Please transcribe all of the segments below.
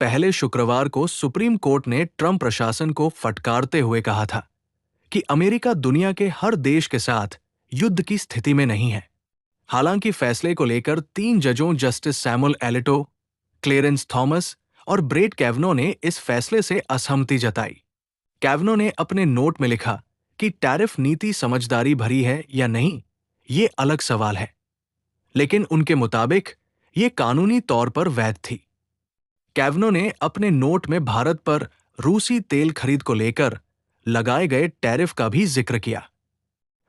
पहले शुक्रवार को सुप्रीम कोर्ट ने ट्रंप प्रशासन को फटकारते हुए कहा था कि अमेरिका दुनिया के हर देश के साथ युद्ध की स्थिति में नहीं है। हालांकि फैसले को लेकर 3 जजों जस्टिस सैमुअल एलिटो, क्लेरेंस थॉमस और ब्रेट कैवनो ने इस फैसले से असहमति जताई। कैवनो ने अपने नोट में लिखा कि टैरिफ नीति समझदारी भरी है या नहीं, ये अलग सवाल है, लेकिन उनके मुताबिक ये कानूनी तौर पर वैध थी। कैवनो ने अपने नोट में भारत पर रूसी तेल खरीद को लेकर लगाए गए टैरिफ का भी जिक्र किया।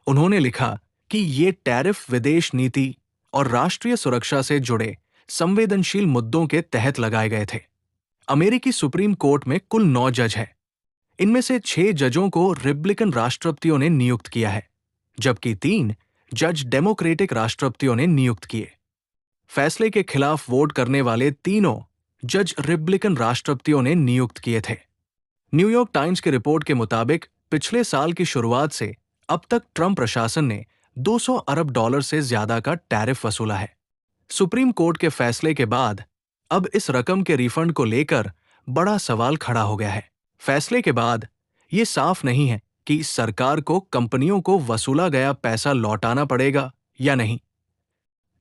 उन्होंने लिखा कि ये टैरिफ विदेश नीति और राष्ट्रीय सुरक्षा से जुड़े संवेदनशील मुद्दों के तहत लगाए गए थे। अमेरिकी सुप्रीम कोर्ट में कुल 9 जज हैं। इनमें से 6 जजों को रिपब्लिकन राष्ट्रपतियों ने नियुक्त किया है, जबकि 3 जज डेमोक्रेटिक राष्ट्रपतियों ने नियुक्त किए। फैसले के खिलाफ वोट करने वाले तीनों जज रिपब्लिकन राष्ट्रपतियों ने नियुक्त किए थे। न्यूयॉर्क टाइम्स की रिपोर्ट के मुताबिक पिछले साल की शुरुआत से अब तक ट्रंप प्रशासन ने 200 अरब डॉलर से ज्यादा का टैरिफ वसूला है। सुप्रीम कोर्ट के फैसले के बाद अब इस रकम के रिफंड को लेकर बड़ा सवाल खड़ा हो गया है। फैसले के बाद ये साफ नहीं है कि सरकार को कंपनियों को वसूला गया पैसा लौटाना पड़ेगा या नहीं।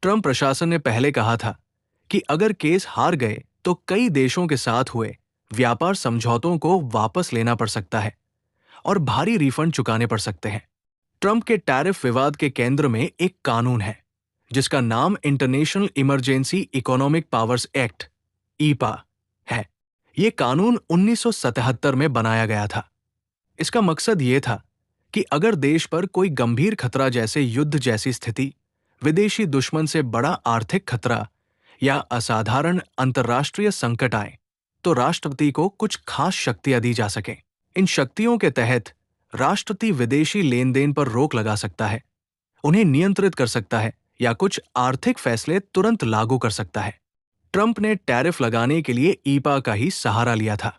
ट्रंप प्रशासन ने पहले कहा था कि अगर केस हार गए तो कई देशों के साथ हुए व्यापार समझौतों को वापस लेना पड़ सकता है और भारी रिफंड चुकाने पड़ सकते हैं। ट्रंप के टैरिफ विवाद के केंद्र में एक कानून है जिसका नाम international emergency economic powers act (ईपा) है। ये कानून 1977 में बनाया गया था। इसका मकसद ये था कि अगर देश पर कोई गंभीर खतरा जैसे युद्ध जैसी स्थिति, विदेशी दुश्मन से बड़ा आर्थिक खतरा या असाधारण अंतर्राष्ट्रीय संकट आए तो राष्ट्रपति को कुछ खास शक्तियां दी जा सकें। इन शक्तियों के तहत राष्ट्रपति विदेशी लेन देन पर रोक लगा सकता है, उन्हें नियंत्रित कर सकता है या कुछ आर्थिक फैसले तुरंत लागू कर सकता है। ट्रंप ने टैरिफ लगाने के लिए ईपा का ही सहारा लिया था।